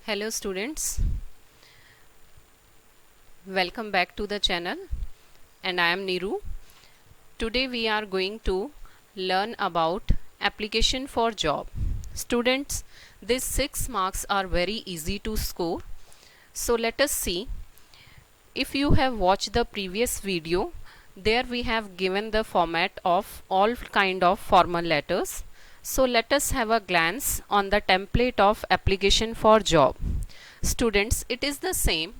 Hello students, welcome back to the channel and I am Niru. Today we are going to learn about application for job. Students, these 6 marks are very easy to score. So let us see. If you have watched the previous video, there we have given the format of all kind of formal letters. So let us have a glance on the template of application for job. Students, it is the same.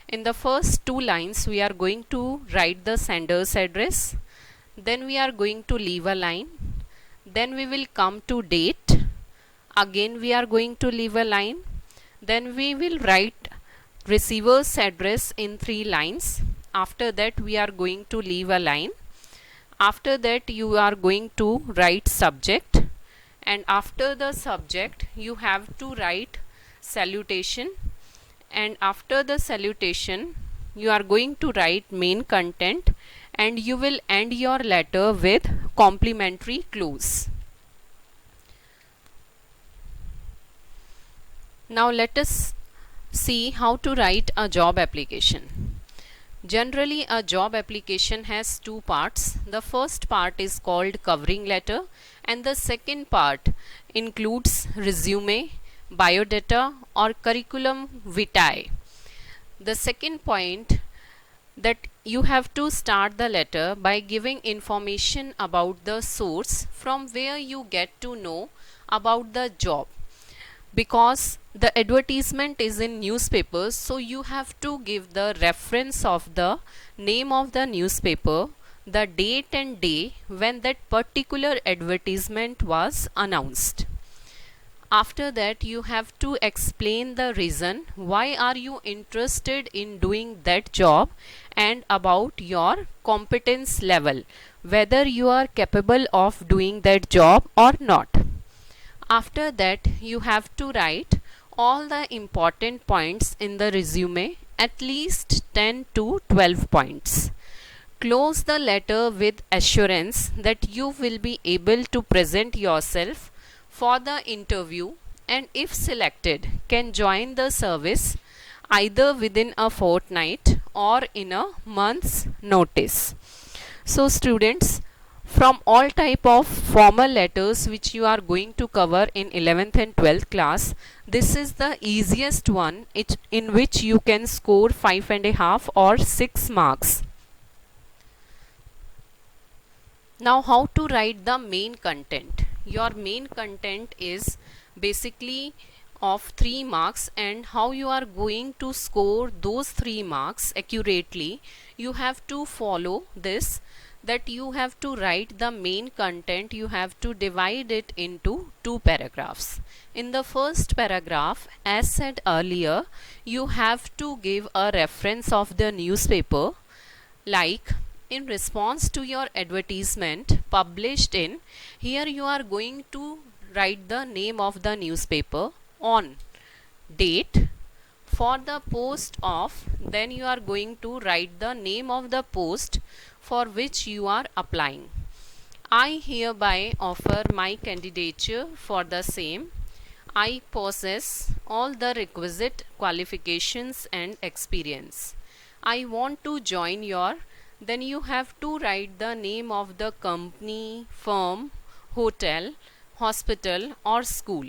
In the first 2 lines we are going to write the sender's address, then we are going to leave a line, then we will come to date, again we are going to leave a line, then we will write receiver's address in 3 lines. After that we are going to leave a line. After that you are going to write subject, and after the subject you have to write salutation, and after the salutation you are going to write main content, and you will end your letter with complimentary close. Now let us see how to write a job application. Generally a job application has 2 parts. The first part is called covering letter and the second part includes resume, biodata or curriculum vitae. The second point that you have to start the letter by giving information about the source from where you get to know about the job, because the advertisement is in newspapers, so you have to give the reference of the name of the newspaper, the date and day when that particular advertisement was announced. After that you have to explain the reason why are you interested in doing that job and about your competence level, whether you are capable of doing that job or not. After that you have to write all the important points in the resume, at least 10 to 12 points. Close the letter with assurance that you will be able to present yourself for the interview, and if selected can join the service either within a fortnight or in a month's notice. So students, from all type of formal letters which you are going to cover in 11th and 12th class, this is the easiest one in which you can score 5.5 or 6 marks. Now how to write the main content. Your main content is basically of 3 marks, and how you are going to score those 3 marks accurately, you have to follow this, that you have to write the main content, you have to divide it into 2 paragraphs. In the first paragraph, as said earlier, you have to give a reference of the newspaper, like in response to your advertisement published in, here you are going to write the name of the newspaper, on date, for the post of, then you are going to write the name of the post for which you are applying. I hereby offer my candidature for the same. I possess all the requisite qualifications and experience. I want to join your, then you have to write the name of the company, firm, hotel, hospital or school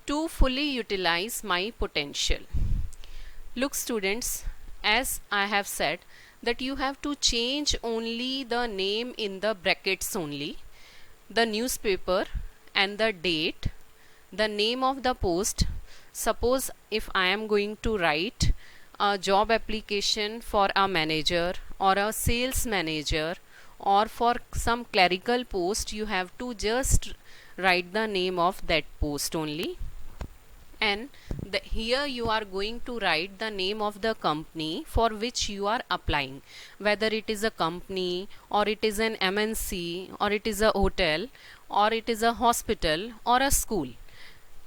to fully utilize my potential. Look students, as I have said that you have to change only the name in the brackets only, the newspaper and the date, the name of the post. Suppose if I am going to write a job application for a manager or a sales manager or for some clerical post, you have to just write the name of that post only, and here you are going to write the name of the company for which you are applying, whether it is a company or it is an MNC or it is a hotel or it is a hospital or a school.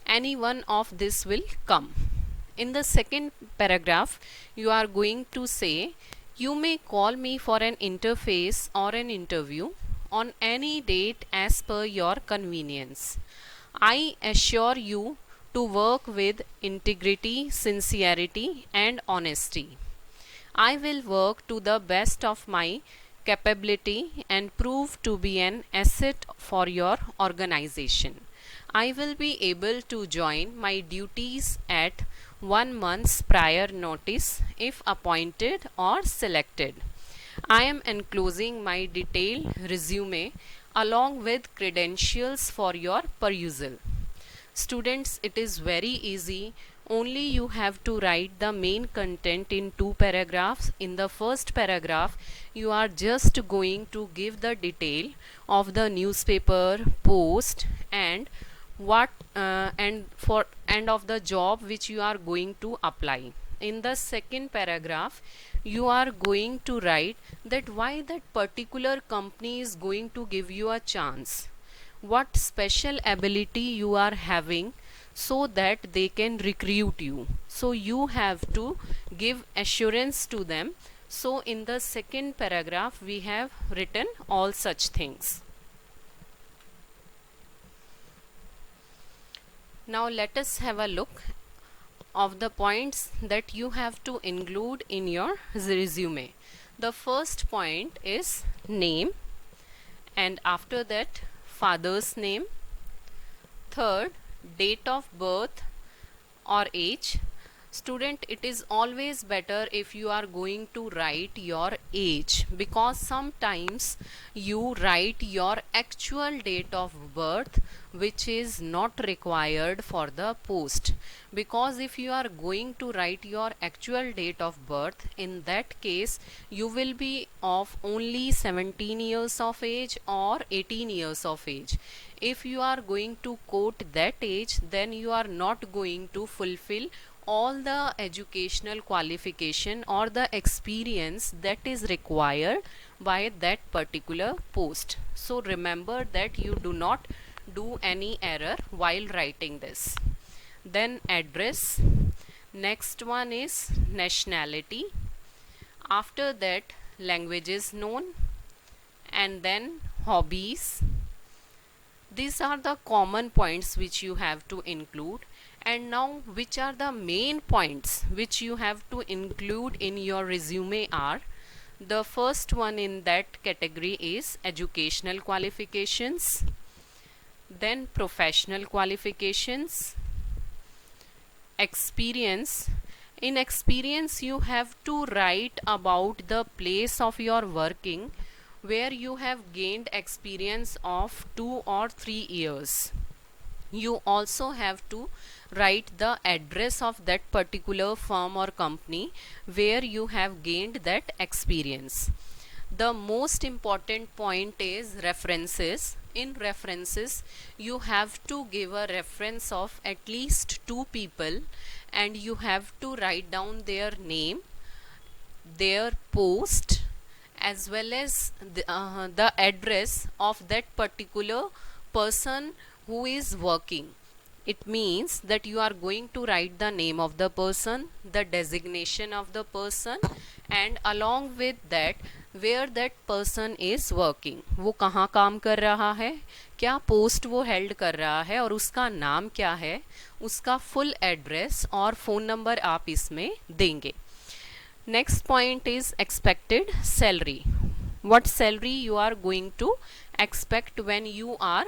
Any one of this will come. In the second paragraph you are going to say, you may call me for an interface or an interview on any date as per your convenience. I assure you to work with integrity, sincerity, and honesty. I will work to the best of my capability and prove to be an asset for your organization. I will be able to join my duties at 1 month's prior notice if appointed or selected. I am enclosing my detailed resume along with credentials for your perusal. Students, it is very easy. Only you have to write the main content in 2 paragraphs. In the first paragraph, you are just going to give the detail of the newspaper post and what and of the job which you are going to apply. In the second paragraph, you are going to write that why that particular company is going to give you a chance, what special ability you are having so that they can recruit you. So you have to give assurance to them. So in the second paragraph we have written all such things. Now let us have a look of the points that you have to include in your resume. The first point is name, and after that father's name. Third, date of birth or age. Student, it is always better if you are going to write your age, because sometimes you write your actual date of birth which is not required for the post. Because if you are going to write your actual date of birth, in that case you will be of only 17 years of age or 18 years of age. If you are going to quote that age, then you are not going to fulfill all the educational qualification or the experience that is required by that particular post. So remember that you do not do any error while writing this. Then address. Next one is nationality. After that, languages known, and then hobbies. These are the common points which you have to include. And now, which are the main points which you have to include in your resume are: the first one in that category is educational qualifications, then professional qualifications, experience. In experience, you have to write about the place of your working where you have gained experience of 2 or 3 years. You also have to write the address of that particular firm or company where you have gained that experience. The most important point is references. In references, you have to give a reference of at least 2 people, and you have to write down their name, their post, as well as the address of that particular person who is working. It means that you are going to write the name of the person, the designation of the person, and along with that where that person is working. वो कहाँ काम कर रहा है, क्या post वो held कर रहा है और उसका नाम क्या है, उसका फुल एड्रेस और फ़ोन नंबर आप इसमें देंगे. Next point is expected salary. What salary you are going to expect when you are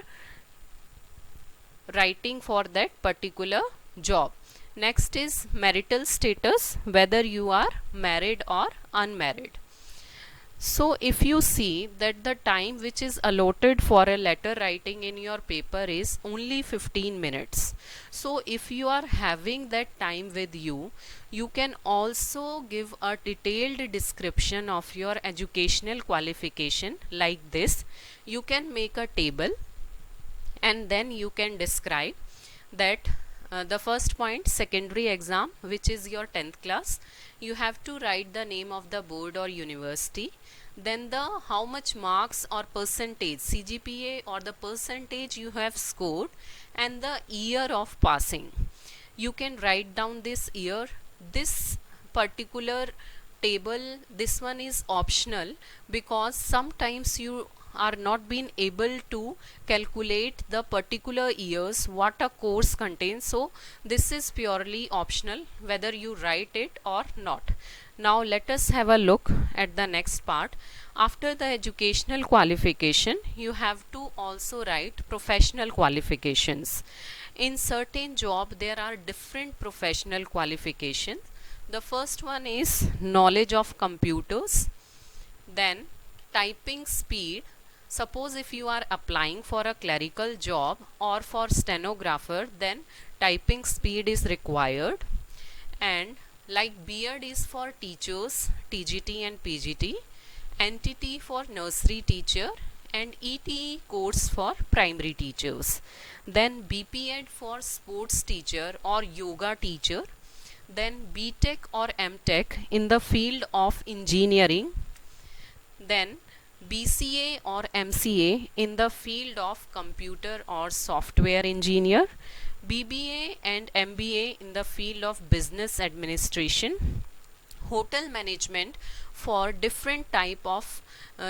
writing for that particular job. Next is marital status, whether you are married or unmarried. So if you see that the time which is allotted for a letter writing in your paper is only 15 minutes. So if you are having that time with you, you can also give a detailed description of your educational qualification like this. You can make a table and then you can describe that the first point, secondary exam, which is your 10th class. You have to write the name of the board or university, then the how much marks or percentage, CGPA or the percentage you have scored, and the year of passing. You can write down this year. This particular table, this one is optional because sometimes you are not been able to calculate the particular years what a course contains. So this is purely optional whether you write it or not. Now let us have a look at the next part. After the educational qualification, you have to also write professional qualifications. In certain job there are different professional qualifications. The first one is knowledge of computers, then typing speed. Suppose if you are applying for a clerical job or for stenographer, then typing speed is required. And like beard is for teachers, TGT and PGT, entity for nursery teacher, and ETE course for primary teachers. Then BPEd for sports teacher or yoga teacher. Then BTech or MTech in the field of engineering. Then BCA or MCA in the field of computer or software engineer. BBA and MBA in the field of business administration. Hotel management for different type of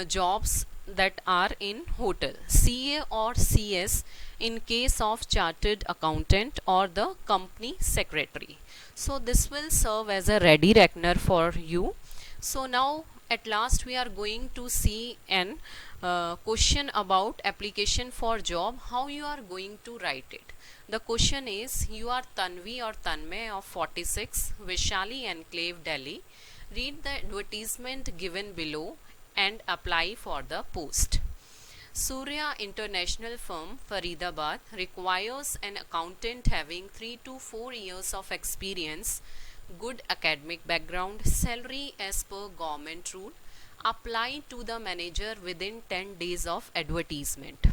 jobs that are in hotel. CA or CS in case of chartered accountant or the company secretary. So this will serve as a ready reckoner for you. So now at last we are going to see an question about application for job, how you are going to write it. The question is, you are Tanvi or Tanmay of 46, Vishali Enclave, Delhi. Read the advertisement given below and apply for the post. Surya International Firm, Faridabad, requires an accountant having 3 to 4 years of experience, good academic background, salary as per government rule. Apply to the manager within 10 days of advertisement.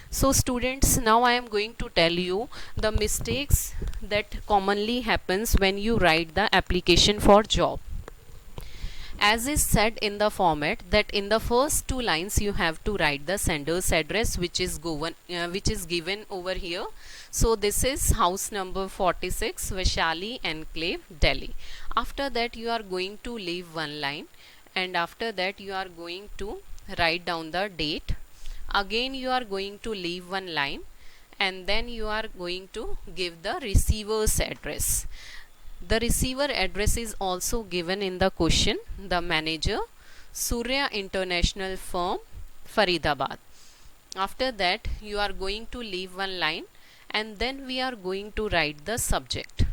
So students, now I am going to tell you the mistakes that commonly happens when you write the application for job. As is said in the format that in the first two lines you have to write the sender's address, which is given over here. So this is house number 46, Vaishali Enclave, Delhi. After that you are going to leave one line, and after that you are going to write down the date. Again you are going to leave one line, and then you are going to give the receiver's address. The receiver address is also given in the question. The manager, Surya International Firm, Faridabad. After that you are going to leave one line, and then we are going to write the subject.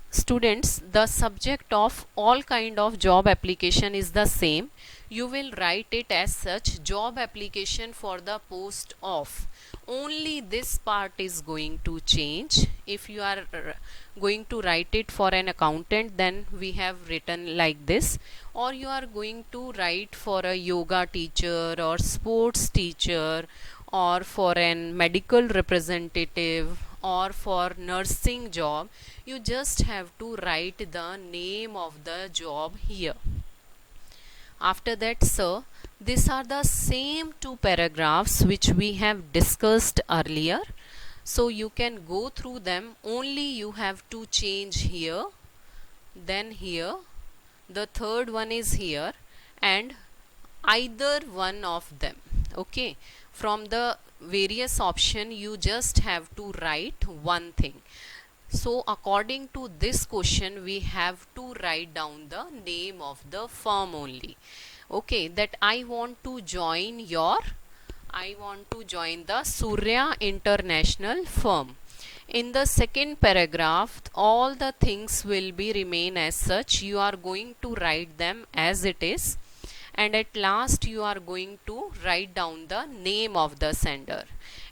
Students, the subject of all kind of job application is the same. You will write it as such, job application for the post of. Only this part is going to change. If you are going to write it for an accountant, then we have written like this, or you are going to write for a yoga teacher or sports teacher, or for an medical representative, or for nursing job, you just have to write the name of the job here. After that, sir, these are the same two paragraphs which we have discussed earlier. So you can go through them, only you have to change here, then here, the third one is here, and either one of them. Okay, from the various option you just have to write one thing. So according to this question we have to write down the name of the firm only. Okay, that I want to join the Surya International Firm. In the second paragraph all the things will be remain as such. You are going to write them as it is, and at last you are going to write down the name of the sender.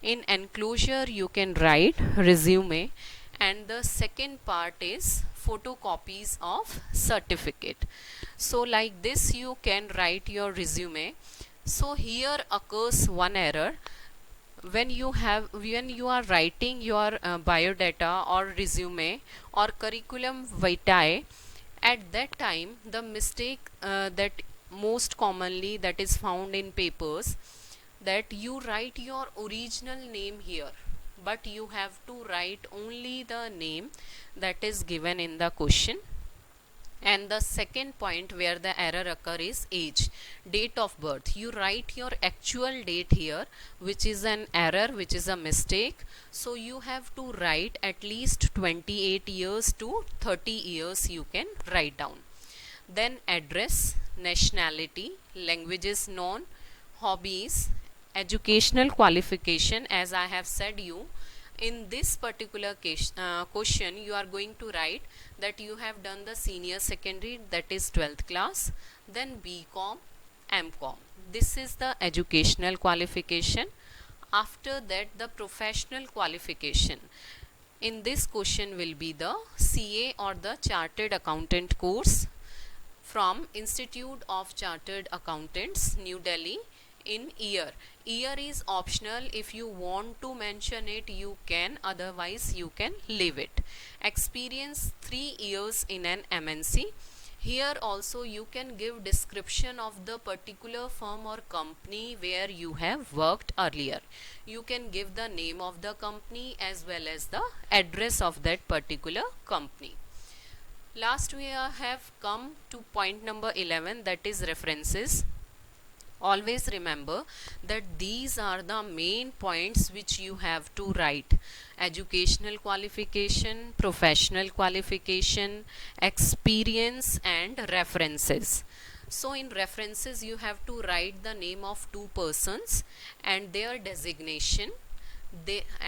In enclosure you can write resume, and the second part is photocopies of certificate. So like this you can write your resume. So here occurs one error. When you are writing your biodata or resume or curriculum vitae, at that time the mistake that most commonly that is found in papers, that you write your original name here, but you have to write only the name that is given in the question. And the second point where the error occur is age, date of birth. You write your actual date here, which is an error, which is a mistake. So you have to write at least 28 years to 30 years you can write down. Then address, nationality, languages known, hobbies, educational qualification. As I have said you, in this particular question you are going to write that you have done the senior secondary, that is 12th class, then BCom, MCom. This is the educational qualification. After that, the professional qualification. In this question will be the CA or the Chartered Accountant course from Institute of Chartered Accountants, New Delhi, in year. Year is optional. If you want to mention it, you can, otherwise you can leave it. Experience 3 years in an MNC. Here also you can give description of the particular firm or company where you have worked earlier. You can give the name of the company as well as the address of that particular company. Last we have come to point number 11, that is references. Always remember that these are the main points which you have to write: educational qualification, professional qualification, experience, and references. So in references you have to write the name of two persons and their designation,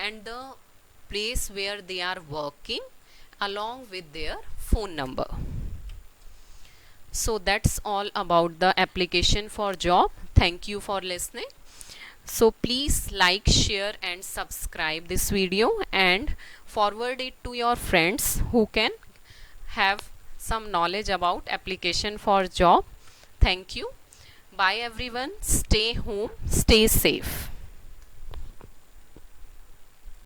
and the place where they are working along with their phone number. So that's all about the application for job. Thank you for listening. So please like, share and subscribe this video and forward it to your friends who can have some knowledge about application for job. Thank you. Bye everyone. Stay home, stay safe.